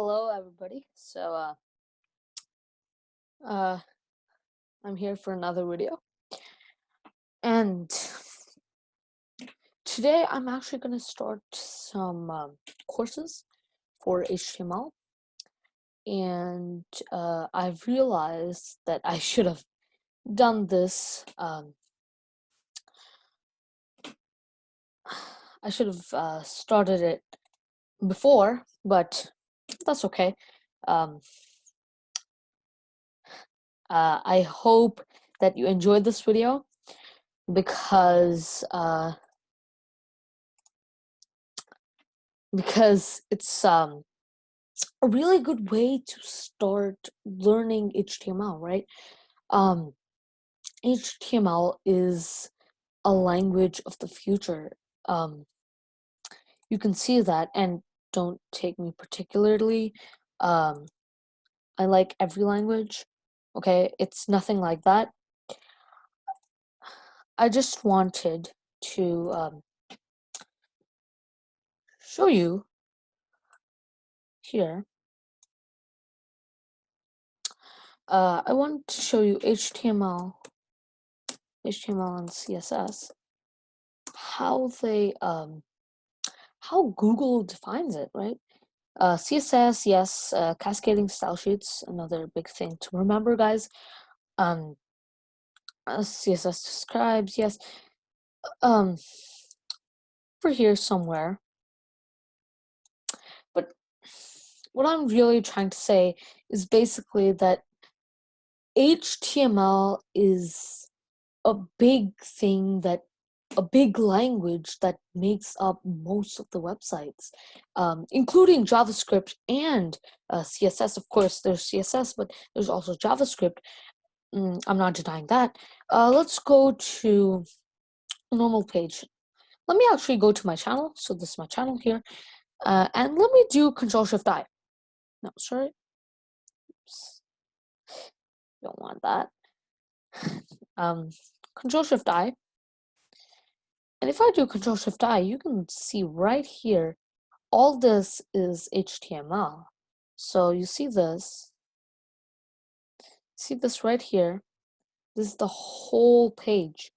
Hello, everybody. Uh, I'm here for another video, and today I'm actually going to start some courses for HTML, and I've realized that I should have done this. I should have started it before, but that's okay. Um, I hope that you enjoyed this video because it's a really good way to start learning HTML, right? Um, HTML is a language of the future. Um, you can see that, and don't take me particularly. Um, I like every language. Okay, it's nothing like that. I just wanted to show you here. I want to show you HTML and CSS, how how Google defines it, right? CSS, yes, cascading style sheets, another big thing to remember, guys. CSS describes, yes. Um, for here somewhere. But what I'm really trying to say is basically that HTML is a big thing a big language that makes up most of the websites, including JavaScript and CSS. Of course, there's CSS, but there's also JavaScript. I'm not denying that. Let's go to a normal page. Let me actually go to my channel. So this is my channel here. And let me do Control-Shift-I. No, sorry. Oops. Don't want that. Control-Shift-I. And if I do Control-Shift-I, you can see right here, all this is HTML. So you see this right here. This is the whole page.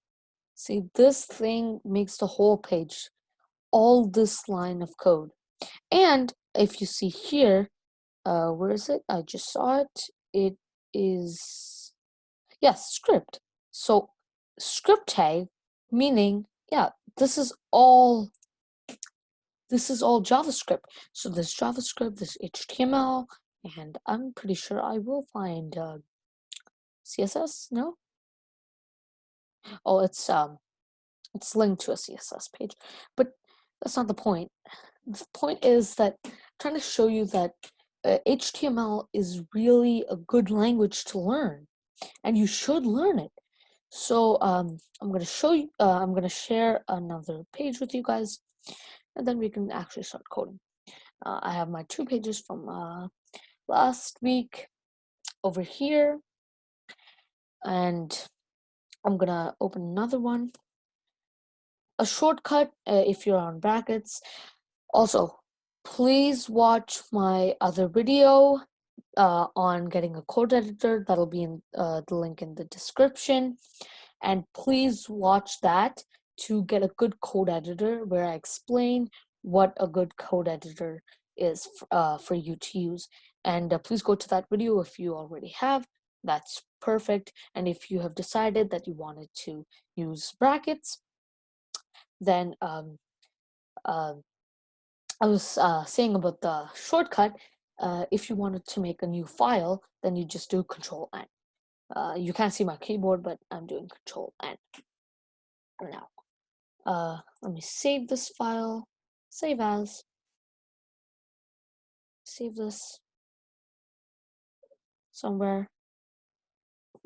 See, this thing makes the whole page, all this line of code. And if you see here, where is it? I just saw it. It is, yes, script. So script tag, meaning, yeah, this is all JavaScript. So this JavaScript, this HTML, and I'm pretty sure I will find CSS. No? Oh, it's linked to a CSS page, but that's not the point. The point is that I'm trying to show you that HTML is really a good language to learn, and you should learn it. So I'm going to show you. I'm going to share another page with you guys, and then we can actually start coding. I have my 2 pages from last week over here, and I'm gonna open another one. A shortcut if you're on brackets. Also, please watch my other video on getting a code editor. That'll be in the link in the description. And please watch that to get a good code editor where I explain what a good code editor is for you to use. And please go to that video if you already have. That's perfect. And if you have decided that you wanted to use brackets, then uh, I was saying about the shortcut. If you wanted to make a new file, then you just do Control N. You can't see my keyboard, but I'm doing Control N now. Let me save this file. Save as. Save this somewhere.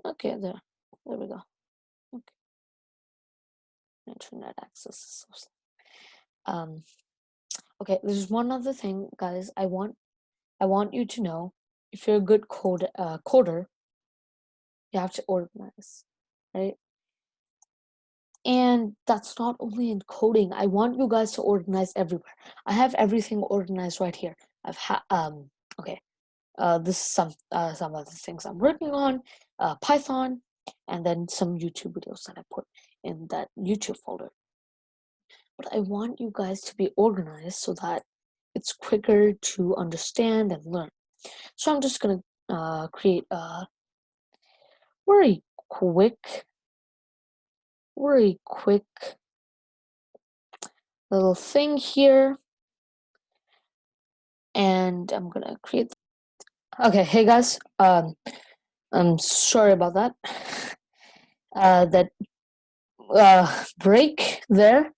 Okay, there. There we go. Okay. Internet access is so slow. Okay, there's one other thing, guys. I want you to know, if you're a good coder, you have to organize, right? And that's not only in coding. I want you guys to organize everywhere. I have everything organized right here. Okay, this is some of the things I'm working on, Python, and then some YouTube videos that I put in that YouTube folder. But I want you guys to be organized so that it's quicker to understand and learn. So I'm just gonna create a very quick little thing here, and I'm gonna create. Okay, hey guys, I'm sorry about that. That break there.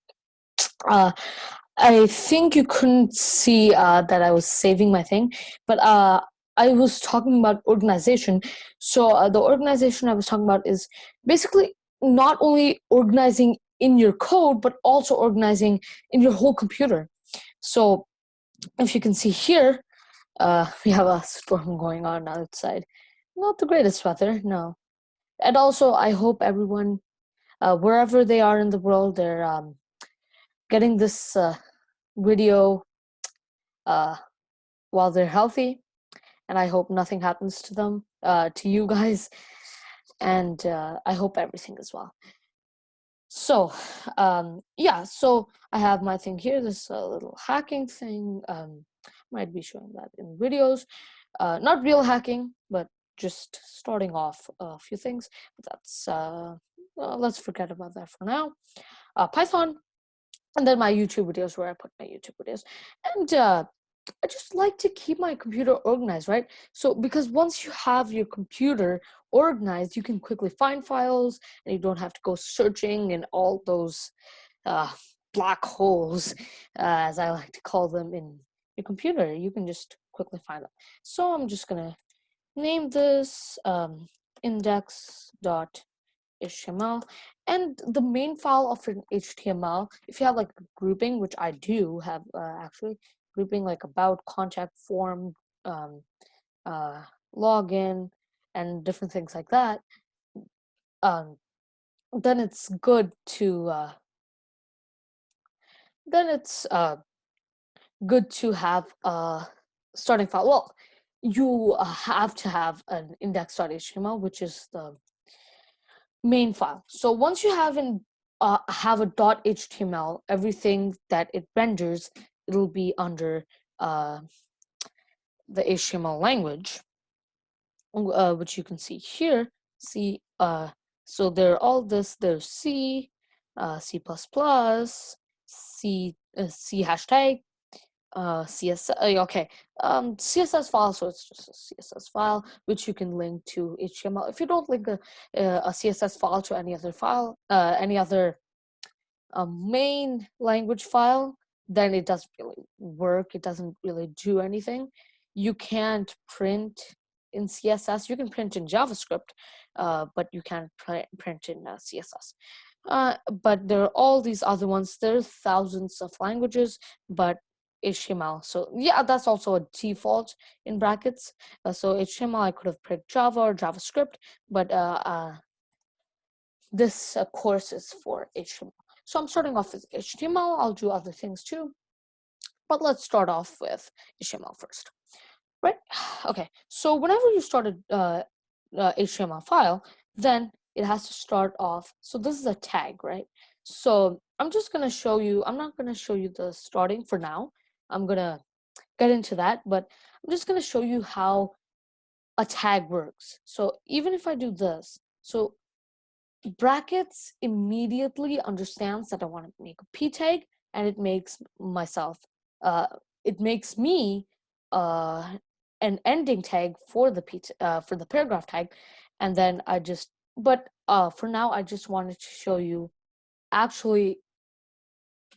I think you couldn't see that I was saving my thing, but I was talking about organization. So the organization I was talking about is basically not only organizing in your code, but also organizing in your whole computer. So if you can see here, we have a storm going on outside. Not the greatest weather, no. And also, I hope everyone, wherever they are in the world, they're getting this video while they're healthy, and I hope nothing happens to them, to you guys, and I hope everything is well. So, yeah, so I have my thing here, this little hacking thing. Might be showing that in videos. Not real hacking, but just starting off a few things. But that's let's forget about that for now. Python, and then my YouTube videos where I put my YouTube videos, and I just like to keep my computer organized, right? So because once you have your computer organized, you can quickly find files, and you don't have to go searching in all those uh, black holes, as I like to call them, in your computer. You can just quickly find them. So I'm just gonna name this index.html, and the main file of an HTML, if you have like a grouping, which I do have actually, grouping like about, contact form, um, login, and different things like that, um, then it's good to have a starting file. Well, you have to have an index.html, which is the main file. So once you have a .html, everything that it renders, it'll be under the HTML language, which you can see here. See, so they're all this. There's C, C++, C hashtag, CSS. Okay, CSS file. So it's just a CSS file which you can link to HTML. If you don't link a CSS file to any other file, any other main language file, then it doesn't really work. It doesn't really do anything. You can't print in CSS. You can print in JavaScript, but you can't print in CSS. But there are all these other ones. There's thousands of languages, but HTML. So yeah, that's also a default in brackets. So HTML, I could have picked Java or JavaScript, but this course is for HTML. So I'm starting off with HTML. I'll do other things too, but let's start off with HTML first, right? Okay, so whenever you start a HTML file, then it has to start off. So this is a tag, right? So I'm just gonna show you. I'm not gonna show you the starting for now. I'm gonna get into that, but I'm just gonna show you how a tag works. So even if I do this, so brackets immediately understands that I want to make a p tag, and it makes me an ending tag for the for the paragraph tag, and then I just but for now I just wanted to show you actually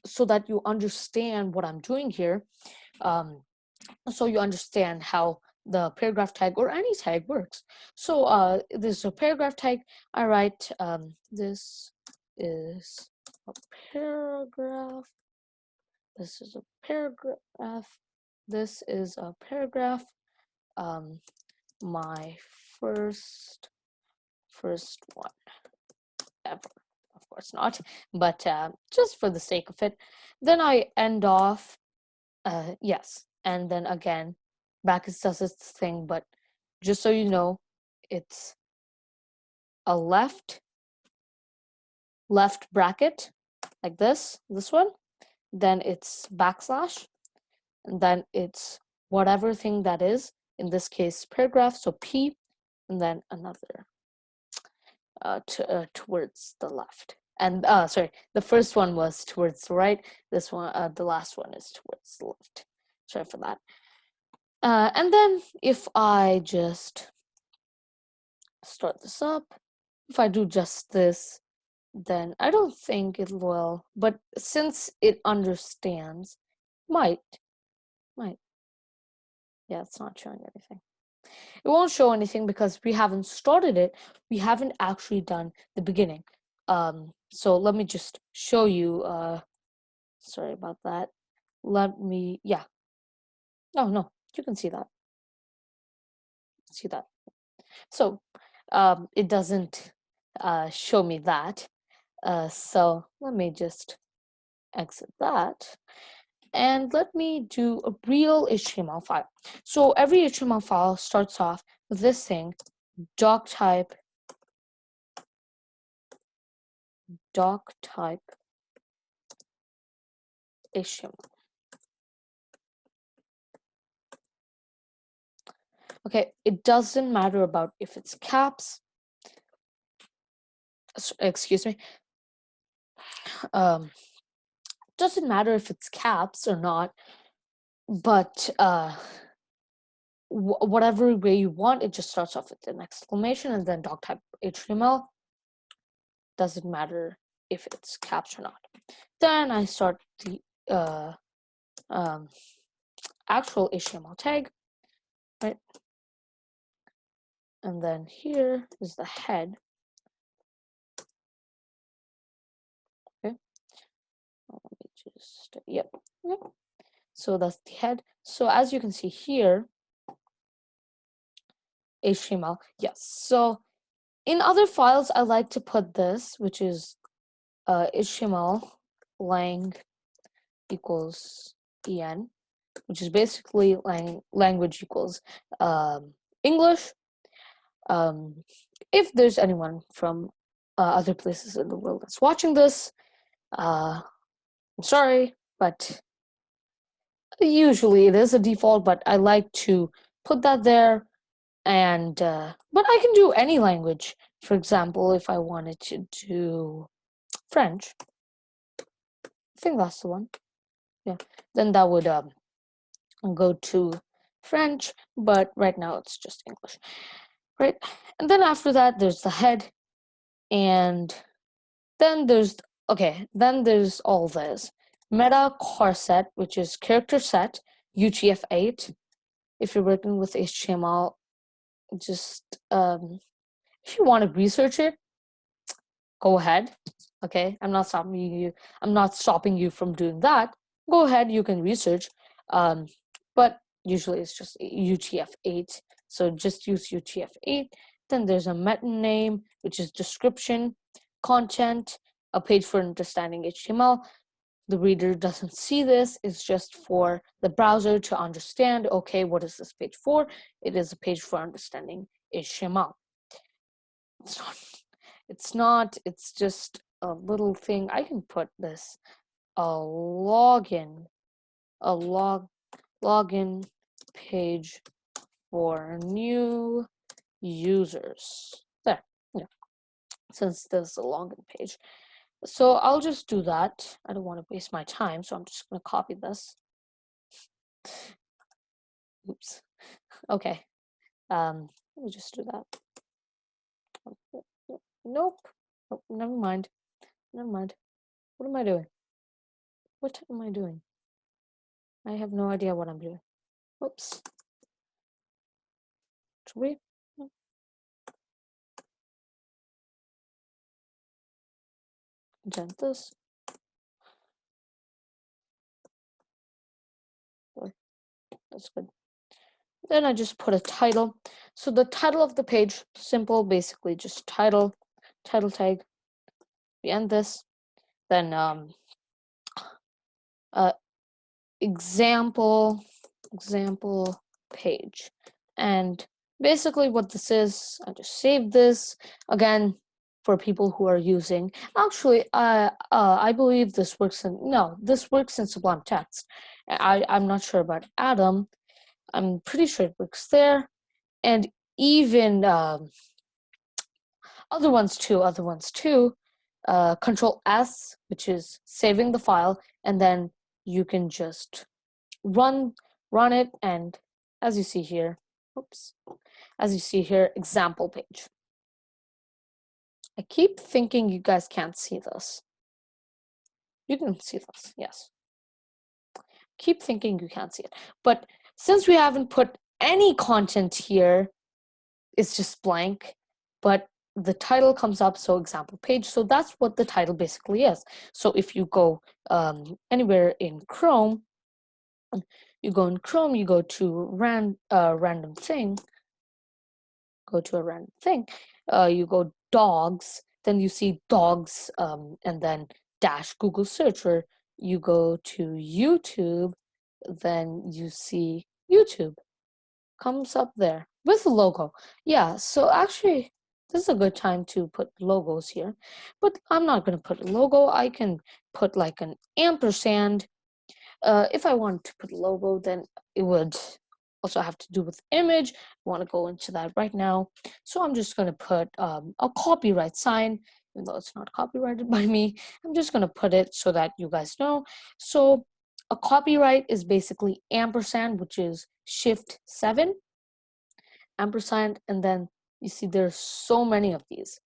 so that you understand what I'm doing here, so you understand how the paragraph tag or any tag works. So this is a paragraph tag. I write this is a paragraph. This is a paragraph. This is a paragraph. My first one ever. Of course not, but just for the sake of it. Then I end off yes, and then again brackets does its thing, but just so you know, it's a left bracket like this one, then it's backslash, and then it's whatever thing that is, in this case paragraph, so P, and then another towards the left. And sorry, the first one was towards the right, this one, the last one is towards the left. Sorry for that. And then if I just start this up, if I do just this, then I don't think it will, but since it understands, might. Yeah, it's not showing anything. It won't show anything because we haven't started it. We haven't actually done the beginning. So let me just show you. Sorry about that. Yeah. Oh, no, you can see that. So it doesn't show me that. So let me just exit that. And let me do a real HTML file. So every HTML file starts off with this thing, doctype HTML. Okay, it doesn't matter about if it's caps. Excuse me. Doesn't matter if it's caps or not, but whatever way you want, it just starts off with an exclamation and then doctype HTML. Doesn't matter if it's caps or not. Then I start the actual HTML tag, right? And then here is the head. Okay. Let me just, yep. So that's the head. So as you can see here, HTML, yes. So in other files, I like to put this, which is HTML lang equals en, which is basically language equals English. If there's anyone from other places in the world that's watching this, I'm sorry, but usually it is a default, but I like to put that there. And but I can do any language. For example, if I wanted to do French, I think that's the one. Yeah, then that would go to French, but right now it's just English, right? And then after that, there's the head, and then there's all this meta charset, which is character set UTF-8. If you're working with HTML, just if you want to research it, go ahead. Okay, I'm not stopping you from doing that. Go ahead, you can research. But usually it's just UTF-8, so just use UTF-8. Then there's a meta name, which is description, content, a page for understanding HTML. The reader doesn't see this. It's just for the browser to understand, okay, what is this page for? It is a page for understanding HTML. It's just a little thing. I can put this login page for new users. There, yeah. Since there's a login page. So I'll just do that. I don't want to waste my time, so I'm just gonna copy this. Oops. Okay. Let me just do that. Nope. Oh, never mind. What am I doing? I have no idea what I'm doing. Oops. Should we? Agent this. That's good. Then I just put a title. So the title of the page, simple, basically just title tag. We end this. Then example page. And basically what this is, I just saved this again for people who are using. Actually, I believe this works this works in Sublime Text. I'm not sure about Atom. I'm pretty sure it works there, and even other ones too. Control S, which is saving the file, and then you can just run it, and as you see here, example page. I keep thinking you guys can't see this. You can see this, yes. Keep thinking you can't see it. But since we haven't put any content here, it's just blank, but the title comes up, so example page. So that's what the title basically is. So if you go anywhere in Chrome, you go to random thing, you go dogs, then you see dogs, and then dash Google search, or you go to YouTube, then you see YouTube comes up there with a logo. Yeah, so actually this is a good time to put logos here, but I'm not going to put a logo. I can put like an ampersand. If I want to put a logo, then it would also have to do with image. I want to go into that right now. So I'm just going to put a copyright sign, even though it's not copyrighted by me. I'm just going to put it so that you guys know. So a copyright is basically ampersand, which is shift 7, ampersand, and then you see there's so many of these.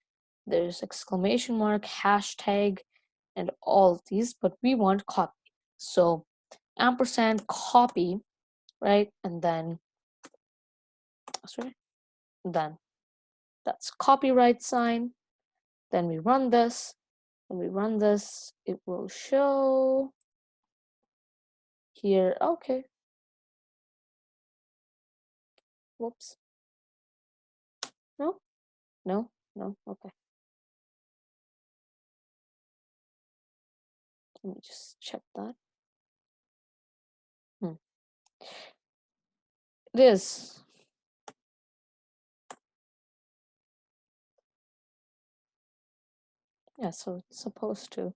There's exclamation mark, hashtag, and all of these, but we want copy. So ampersand copy, right? And then that's copyright sign. Then we run this. It will show here. Okay. Whoops. No. Okay. Let me just check that. It is. Yeah, so it's supposed to.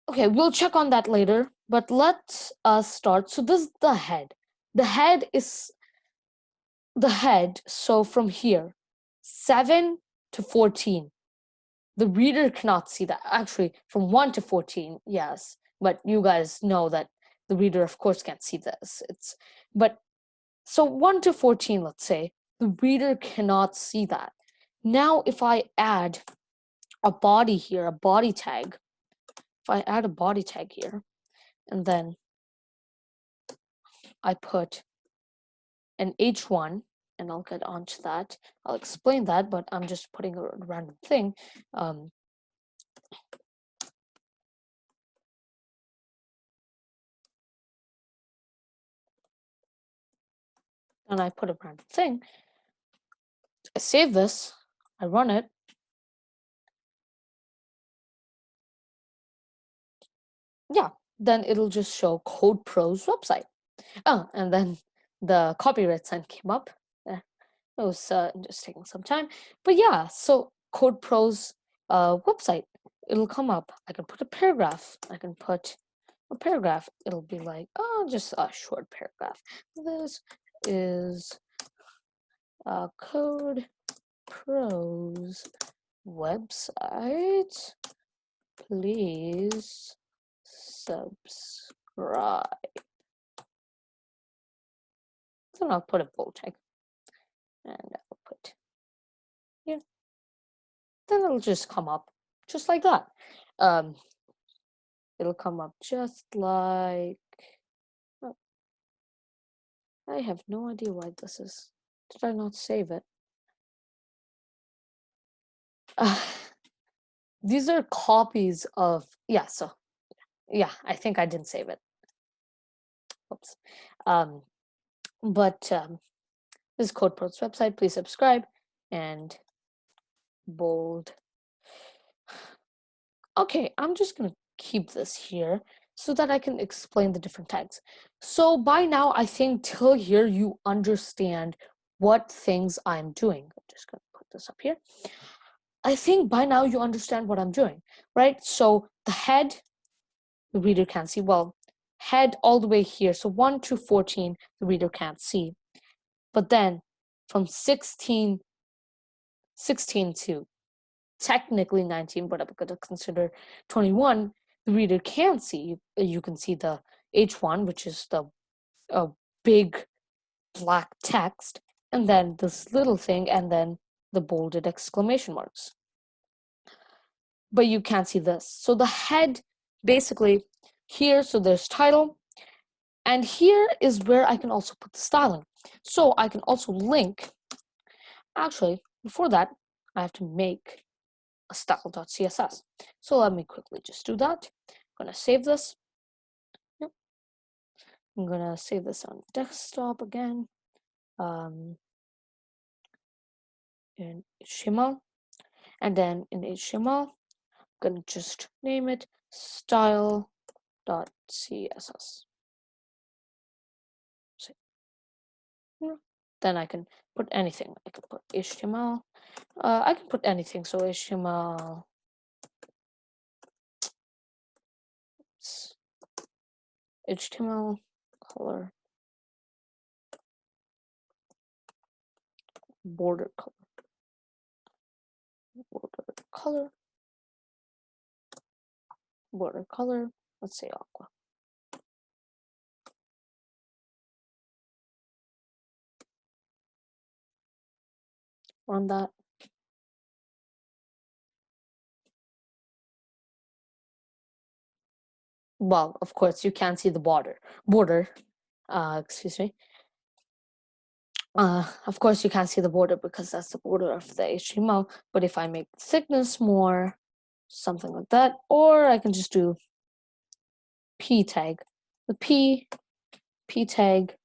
Okay, we'll check on that later, but let us start. So this is the head. The head, so from here, 7 to 14. The reader cannot see that. Actually, from 1 to 14, yes. But you guys know that the reader, of course, can't see this. So 1 to 14, let's say, the reader cannot see that. Now, if I add a body here, a body tag, if I add a body tag here, and then I put an H1, and I'll get onto that. I'll explain that, but I'm just putting a random thing. And I put a random thing. I save this, I run it. Yeah, then it'll just show CodePro's website. Oh, and then the copyright sign came up. It was just taking some time. But yeah, so CodePro's website, it'll come up. I can put a paragraph. It'll be like, just a short paragraph. This is CodePro's website. Please subscribe. Then I'll put a bold tag, and I'll put here. Then it'll just come up just like that. It'll come up just like. Oh, I have no idea why this is. Did I not save it? These are copies of. Yeah. So yeah, I think I didn't save it. Oops. But this is CodePro's website. Please subscribe, and bold. Okay, I'm just gonna keep this here so that I can explain the different tags. So by now, I think till here you understand what things I'm doing. I'm just gonna put this up here. I think by now you understand what I'm doing, right? So the head, the reader can't see. Well, head all the way here. So 1 to 14, the reader can't see. But then from 16 to technically 19, but I'm going to consider 21, the reader can see. You can see the H1, which is the big black text, and then this little thing, and then the bolded exclamation marks. But you can't see this. So the head, basically, here, so there's title, and here is where I can also put the styling. So I can also link, actually, before that, I have to make a style.css. So let me quickly just do that. I'm gonna save this. Yep. I'm gonna save this on desktop again. In HTML, and then in HTML, I'm gonna just name it style.css. So, then I can put anything. I can put HTML. I can put anything. So HTML. HTML color, border color, border color. Let's say aqua. Run that. Well, of course, you can't see the border. Excuse me. Of course, you can't see the border because that's the border of the HTML. But if I make thickness more, something like that, or I can just do p tag, the p tag,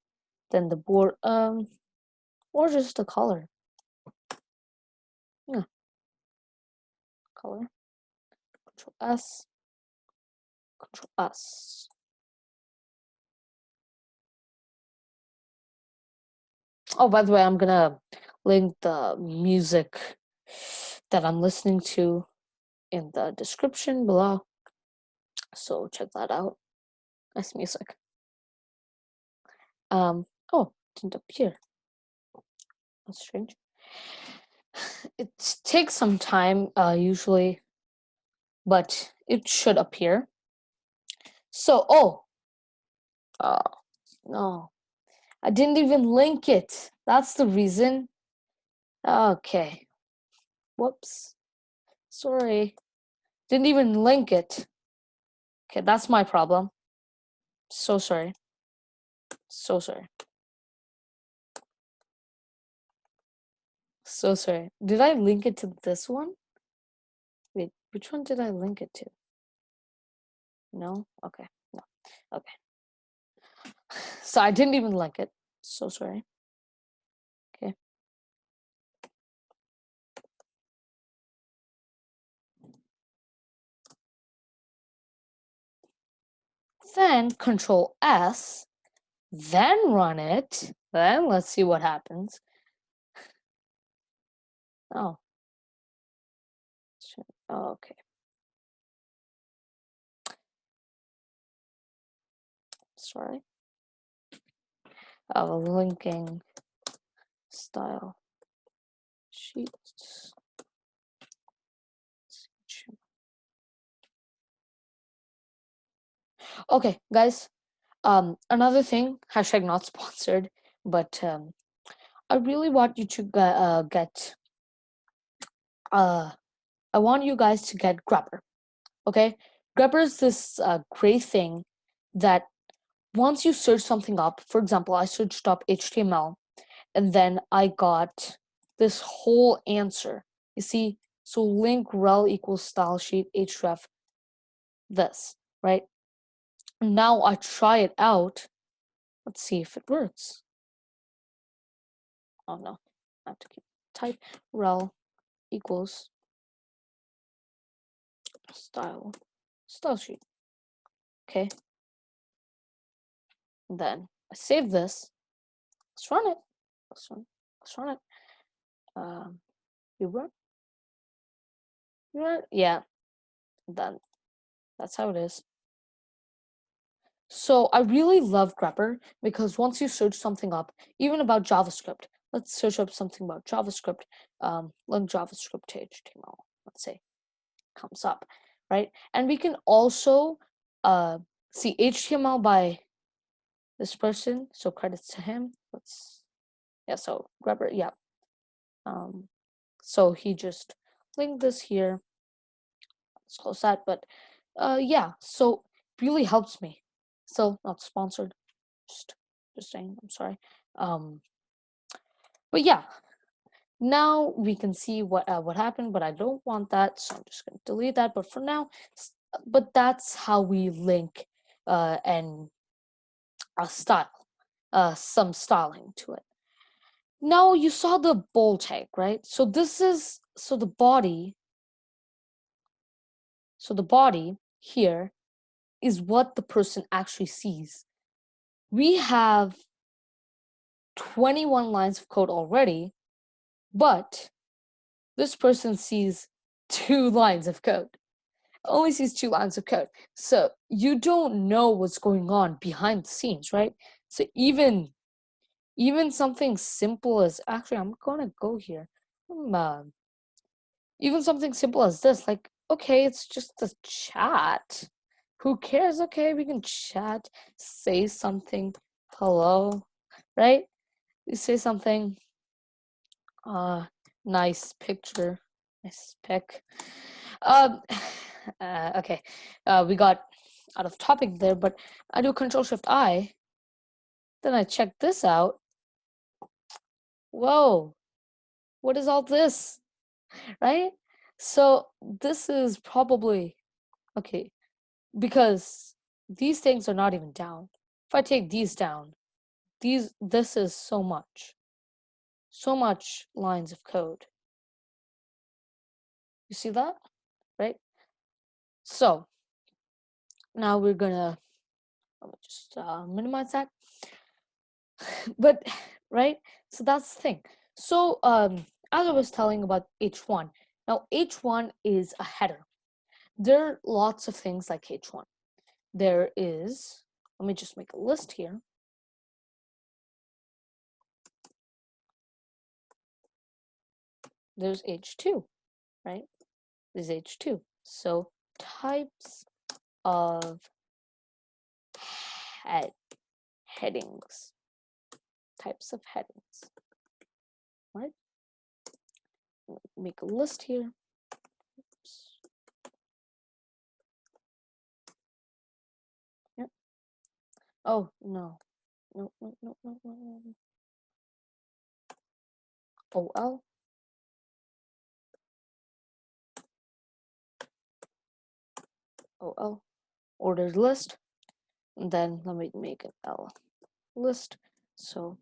then the board, or just the color. Yeah, color. Control S. Control S. Oh, by the way, I'm gonna link the music that I'm listening to in the description below. So check that out. Nice music. Oh, it didn't appear. That's strange. It takes some time, usually, but it should appear. So, no, I didn't even link it. That's the reason. Okay. Whoops. Sorry. Didn't even link it. Okay, that's my problem. So sorry. So sorry. So sorry. Did I link it to this one? Wait, which one did I link it to? No? Okay. No. Okay. So I didn't even link it. So sorry. Okay. Then Control S, then run it. Then let's see what happens. Oh. Okay. Sorry. Linking style sheets. Okay, guys. Another thing, hashtag not sponsored, but I really want you to get I want you guys to get Grepper. Okay, Grepper is this great thing that once you search something up, for example, I searched up HTML, and then I got this whole answer. You see, so link rel equals style sheet href this, right? Now I try it out. Let's see if it works. Oh no, I have to keep type rel equals style sheet. Okay, And then I save this. Let's run it. Let's run it. You run? Yeah. Then that's how it is. So I really love grepper because once you search something up, even about JavaScript, let's search up something about JavaScript, link JavaScript to HTML, let's say, comes up, right? And we can also see HTML by this person, so credits to him. So grepper, yeah. So he just linked this here. Let's close that, but yeah, so it really helps me. Still not sponsored. Just saying, I'm sorry. But yeah, now we can see what happened, but I don't want that, so I'm just gonna delete that. But for now, but that's how we link and style, some styling to it. Now you saw the bold tag, right? So this is the body. So the body here is what the person actually sees. We have 21 lines of code already, but this person sees 2 lines of code. Only sees 2 lines of code. So you don't know what's going on behind the scenes, right? So even something simple as, actually, I'm gonna go here. Even something simple as this, like, okay, it's just a chat. Who cares? Okay, we can chat, say something, hello, right? You say something, nice picture, nice pic. Okay, we got out of topic there, but I do Control-Shift-I, then I check this out. Whoa, what is all this, right? So this is probably, okay, because these things are not even down. If I take these down, this is so much lines of code. You see that, right? So now we're gonna, let me just minimize that. But right, so that's the thing. So as I was telling about h1, now h1 is a header. There are lots of things like h1. There is, let me just make a list here. There's h2, right? There's h2. So types of headings, types of headings, right? Make a list here. Oops. Yep. Oh no, no. OL. OL. Ordered list. And then let me make an L list. So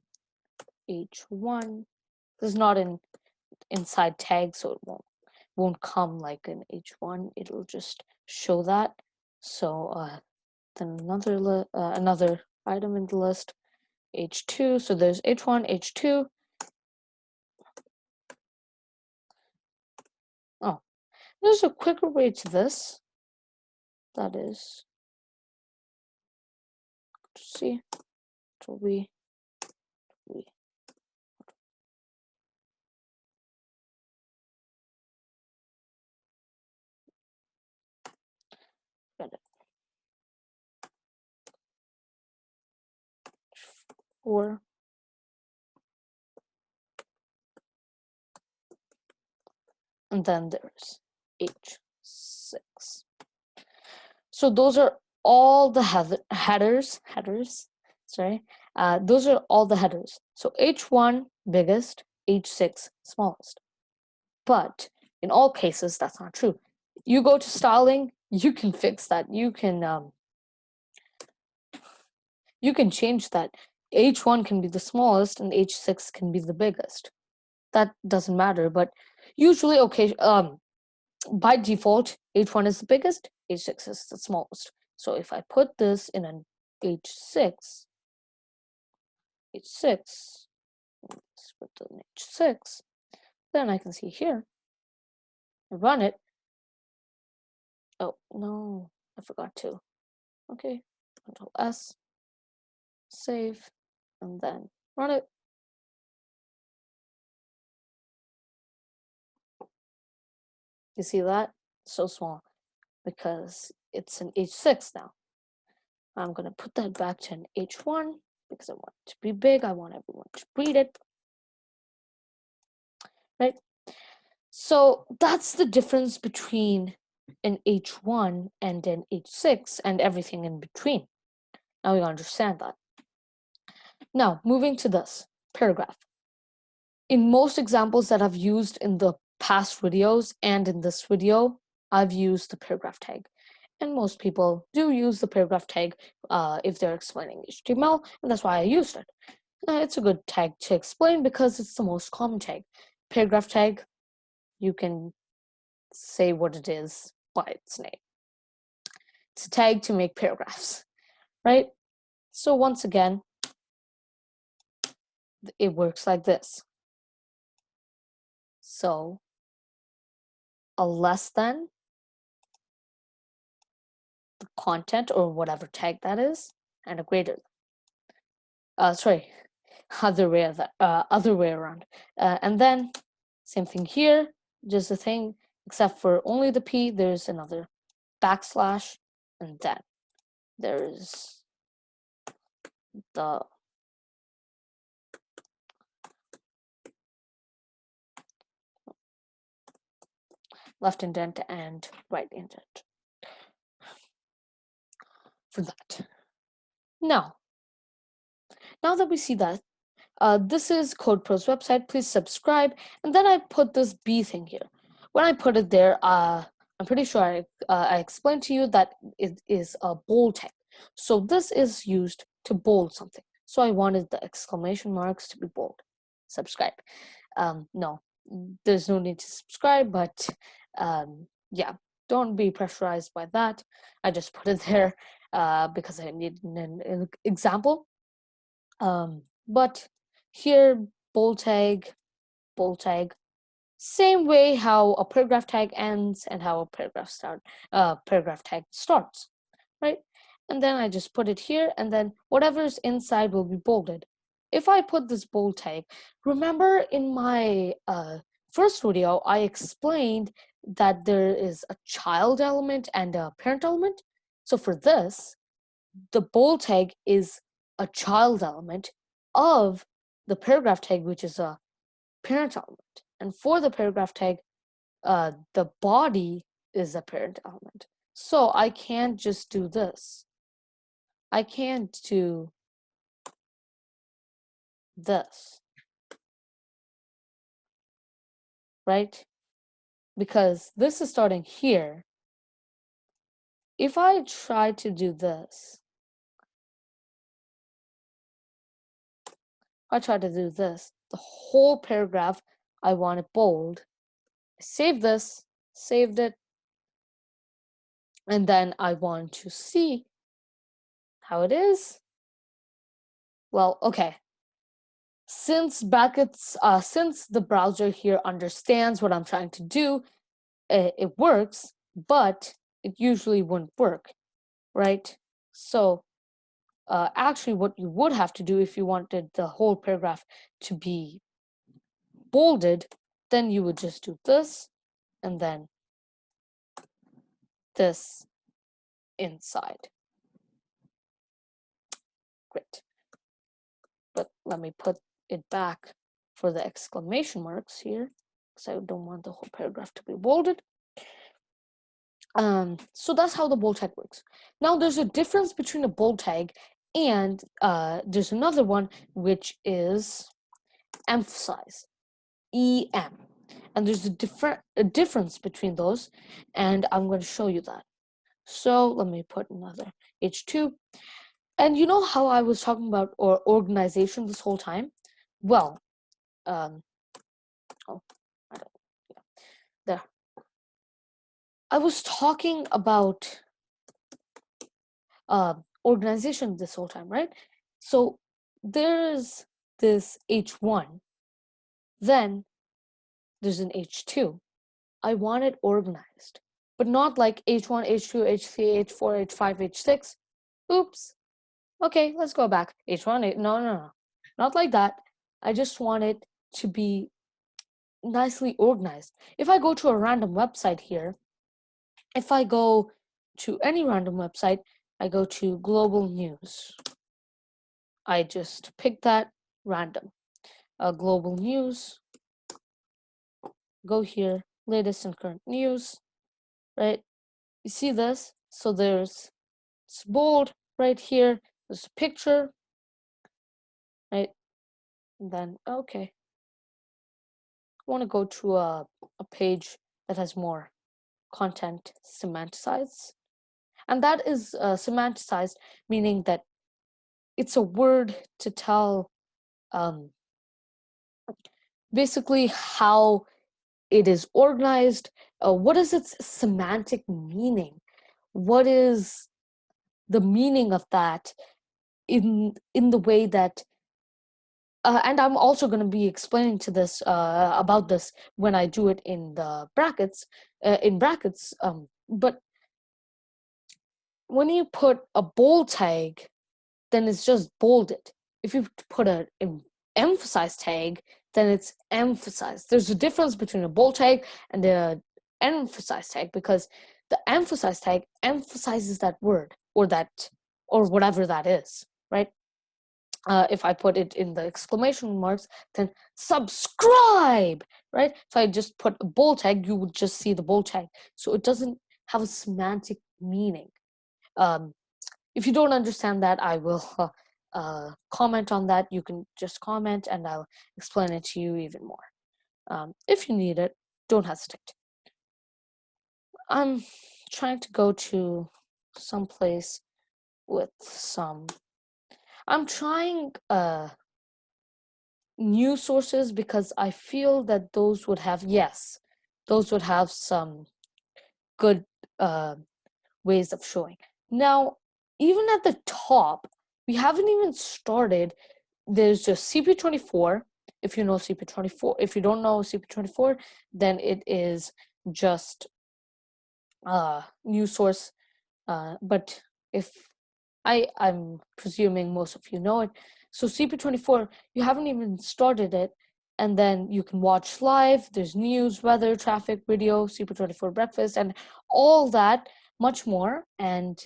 h1. This is not an inside tag, so it won't come like an h1. It'll just show that. So then another item in the list, h2. So there's h1, h2. Oh, there's a quicker way to this. That is, see, we get it. 4. And then there's h6. So those are all the headers. Sorry, those are all the headers. So h1 biggest, h6 smallest. But in all cases, that's not true. You go to styling, you can fix that. You can change that. H1 can be the smallest and h6 can be the biggest. That doesn't matter, but usually, okay, by default, h1 is the biggest, h6 is the smallest. So if I put this in an h6, H6, let's put an H6, then I can see here, I run it. Oh, no, I forgot to. Okay, Control S, save, and then run it. You see that? So small because it's an H6 now. I'm going to put that back to an H1 because I want it to be big. I want everyone to read it. Right? So that's the difference between an H1 and an H6 and everything in between. Now you understand that. Now, moving to this paragraph. In most examples that I've used in the past videos and in this video, I've used the paragraph tag. And most people do use the paragraph tag if they're explaining HTML, and that's why I used it. It's a good tag to explain because it's the most common tag. Paragraph tag, you can say what it is by its name. It's a tag to make paragraphs, right? So once again, it works like this. So a less than the content or whatever tag that is, and a greater than. Sorry, other way around. And then same thing here, just a thing, except for only the P, there's another backslash, and then there's the left indent and right indent for that. Now that we see that, this is CodePro's website. Please subscribe. And then I put this B thing here. When I put it there, I'm pretty sure I explained to you that it is a bold tag. So this is used to bold something. So I wanted the exclamation marks to be bold. Subscribe. No, there's no need to subscribe, but yeah, don't be pressurized by that. I just put it there because I needed an example. But here, bold tag, same way how a paragraph tag ends and how a paragraph tag starts, right? And then I just put it here, and then whatever's inside will be bolded. If I put this bold tag, remember in my first video, I explained that there is a child element and a parent element. So for this, the bold tag is a child element of the paragraph tag, which is a parent element. And for the paragraph tag, the body is a parent element. So I can't just do this. I can't do this, right? Because this is starting here. If I try to do this, the whole paragraph, I want it bold. Save this, saved it, and then I want to see how it is. Well, okay. Since the browser here understands what I'm trying to do, it works, but it usually wouldn't work, right? So actually what you would have to do if you wanted the whole paragraph to be bolded, then you would just do this and then this inside. Great. But let me put it back for the exclamation marks here because I don't want the whole paragraph to be bolded. So that's how the bold tag works. Now there's a difference between a bold tag and there's another one which is emphasize, EM. And there's a difference between those, and I'm going to show you that. So let me put another H2. And you know how I was talking about organization this whole time? Well, oh, there. I was talking about organization this whole time, right? So there's this H1, then there's an H2. I want it organized, but not like H1, H2, H3, H4, H5, H6. Oops. Okay, let's go back. H1, no. Not like that. I just want it to be nicely organized. If I go to a random website here, if I go to any random website, I go to global news. I just pick that random. Global news. Go here, latest and current news, right? You see this? So it's bold right here. There's a picture, right? And then, okay. I want to go to a page that has more content semanticized. And that is semanticized, meaning that it's a word to tell basically how it is organized. What is its semantic meaning? What is the meaning of that in the way that and I'm also going to be explaining to this about this when I do it in the brackets but when you put a bold tag, then it's just bolded. If you put an emphasized tag, then it's emphasized. There's a difference between a bold tag and the emphasized tag, because the emphasized tag emphasizes that word or whatever that is, right? If I put it in the exclamation marks, then subscribe, right? If I just put a bold tag, you would just see the bold tag. So it doesn't have a semantic meaning. If you don't understand that, I will comment on that. You can just comment and I'll explain it to you even more. If you need it, don't hesitate. I'm trying to go to some place with some... I'm trying news sources because I feel that those would have some good ways of showing. Now, even at the top, we haven't even started. There's just CP24. If you know CP24, if you don't know CP24, then it is just news source. But if I'm presuming most of you know it. So CP24, you haven't even started it, and then you can watch live. There's news, weather, traffic, video, CP24 breakfast, and all that, much more. And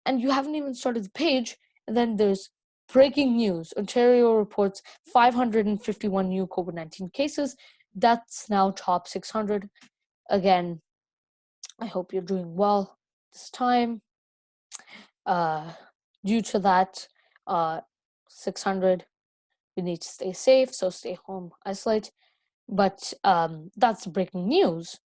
you haven't even started the page, and then there's breaking news. Ontario reports 551 new COVID-19 cases. That's now top 600. Again, I hope you're doing well this time. Due to that 600, we need to stay safe, so stay home, isolate. But that's breaking news.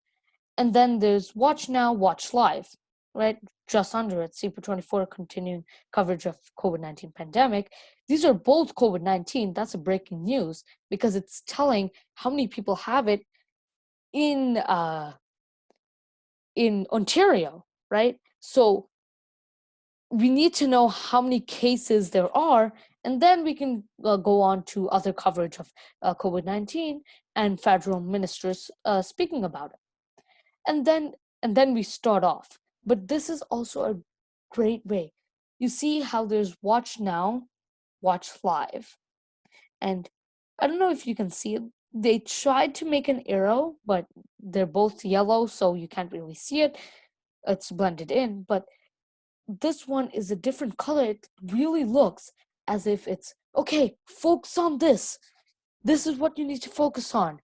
And then there's watch now, watch live, right? Just under it, CP24 continuing coverage of COVID-19 pandemic. These are both COVID-19. That's a breaking news because it's telling how many people have it in Ontario, right? So we need to know how many cases there are, and then we can go on to other coverage of COVID-19 and federal ministers speaking about it. And then we start off. But this is also a great way. You see how there's watch now, watch live. And I don't know if you can see it. They tried to make an arrow, but they're both yellow, so you can't really see it. It's blended in, but this one is a different color. It really looks as if it's, okay, focus on this. This is what you need to focus on.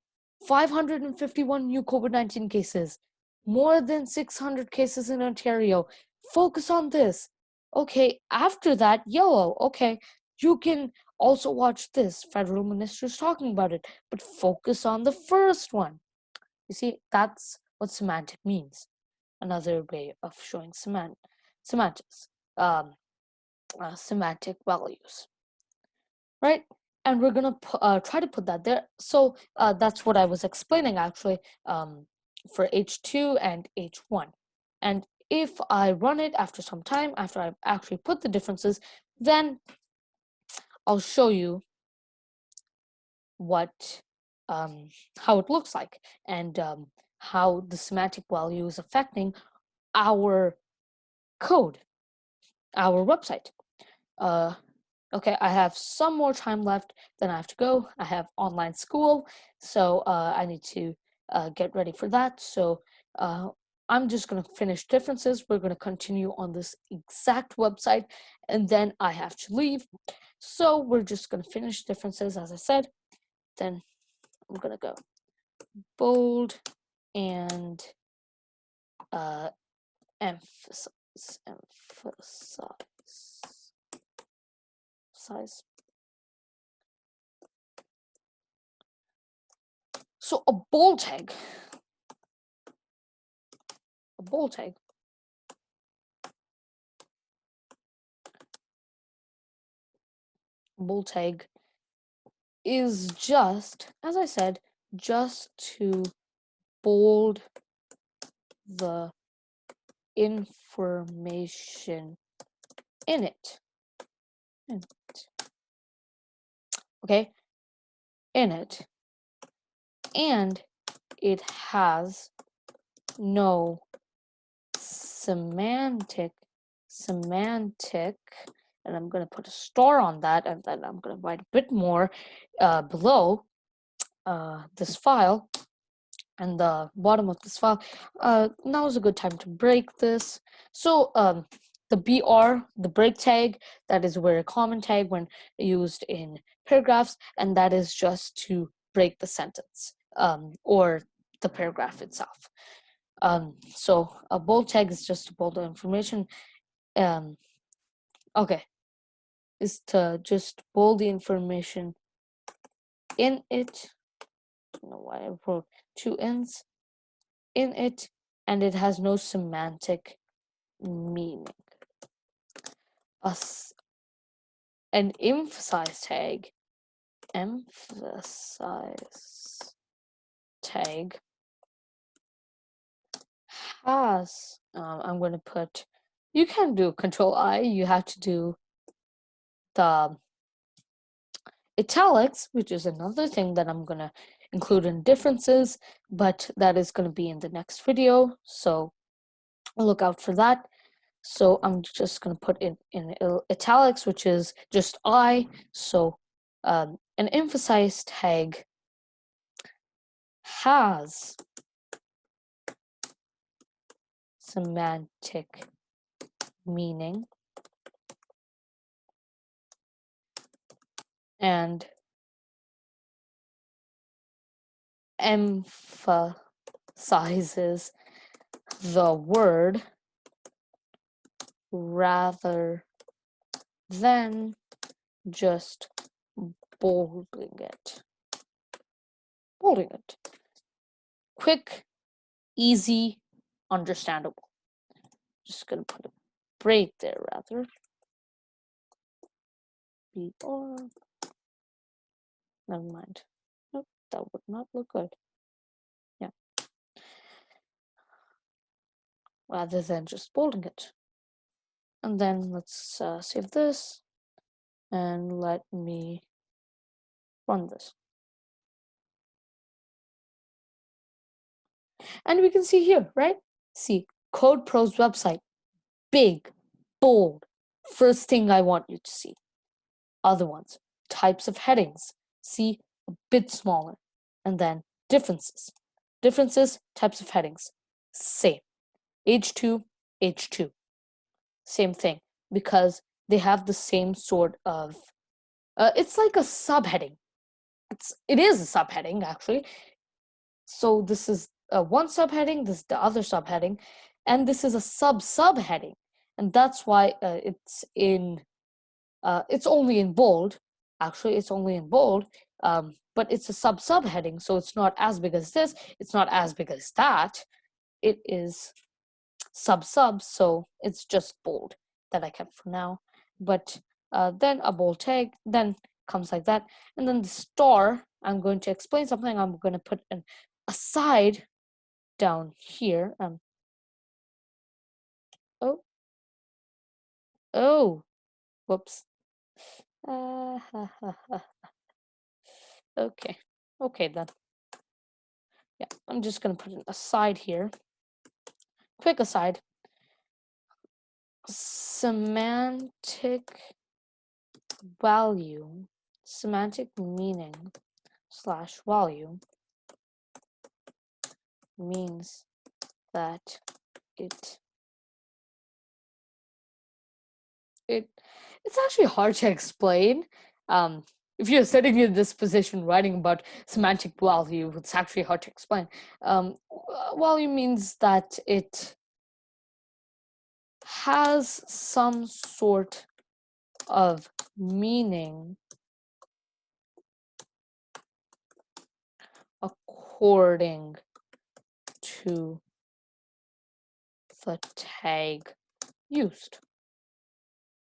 551 new COVID-19 cases, more than 600 cases in Ontario. Focus on this. Okay, after that, yellow. Okay, you can also watch this. Federal ministers talking about it, but focus on the first one. You see, that's what semantic means. Another way of showing semantics, semantic values, right? And we're gonna try to put that there. So that's what I was explaining actually for H2 and H1. And if I run it after some time, after I've actually put the differences, then I'll show you what how it looks like and how the semantic value is affecting our code, our website. Okay, I have some more time left, then I have to go. I have online school, so I need to get ready for that. So I'm just going to finish differences. We're going to continue on this exact website, and then I have to leave. So we're just going to finish differences, as I said. Then I'm going to go bold and emphasize. So a bold tag is just, as I said, just to bold the information in it. Okay, in it. And it has no semantic, and I'm going to put a star on that, and then I'm going to write a bit more below this file and the bottom of this file. Now is a good time to break this. So the BR, the break tag, that is a very common tag when used in paragraphs, and that is just to break the sentence or the paragraph itself. So a bold tag is just to bold the information. Okay, is to just bold the information in it. I don't know why I wrote two ends in it, and it has no semantic meaning. An emphasize tag has I'm going to put, you can do Control I, you have to do the italics, which is another thing that I'm going to include in differences, but that is going to be in the next video, so look out for that. So I'm just going to put in italics, which is just I. So an emphasize tag has semantic meaning and emphasizes the word rather than just bolding it. Quick, easy, understandable. Just gonna put a break there rather. Never mind. Nope, that would not look good. Yeah. Rather than just bolding it. And then let's save this and let me run this. And we can see here, right? See, CodePro's website, big, bold. First thing I want you to see. Other ones, types of headings, see, a bit smaller. And then differences. Differences, types of headings, same. H2, H2. Same thing, because they have the same sort of, it's like a subheading. It is a subheading, actually. So this is one subheading, this is the other subheading, and this is a subheading, and that's why it's only in bold. Actually, it's only in bold, but it's a subheading, so it's not as big as this. It's not as big as that. It is sub, so it's just bold that I kept for now. But then a bold tag then comes like that, and then the star. I'm going to explain something. I'm going to put an aside down here. Oh, whoops. Okay. Okay then. Yeah, I'm just gonna put an aside here. Quick aside. Semantic value, semantic meaning slash value means that it it's actually hard to explain. Um, if you're sitting in this position writing about semantic value, it's actually hard to explain. Value means that it has some sort of meaning according to the tag used.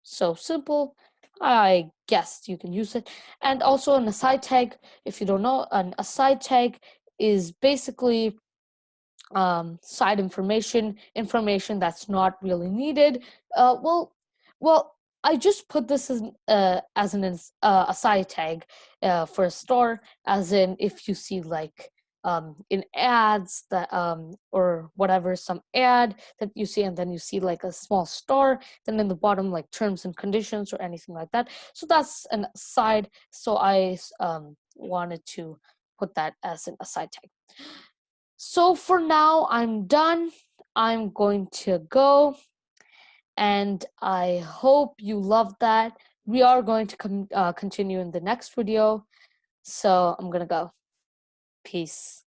So simple. I guess you can use it. And also an aside tag, if you don't know, an aside tag is basically side information that's not really needed. Well, I just put this as a side tag for a store, as in if you see like in ads that or whatever, some ad that you see, and then you see like a small star, then in the bottom like terms and conditions or anything like that. So that's an aside. So I wanted to put that as an aside tag. So for now, I'm done. I'm going to go, and I hope you loved that. We are going to continue in the next video. So I'm gonna go. Peace.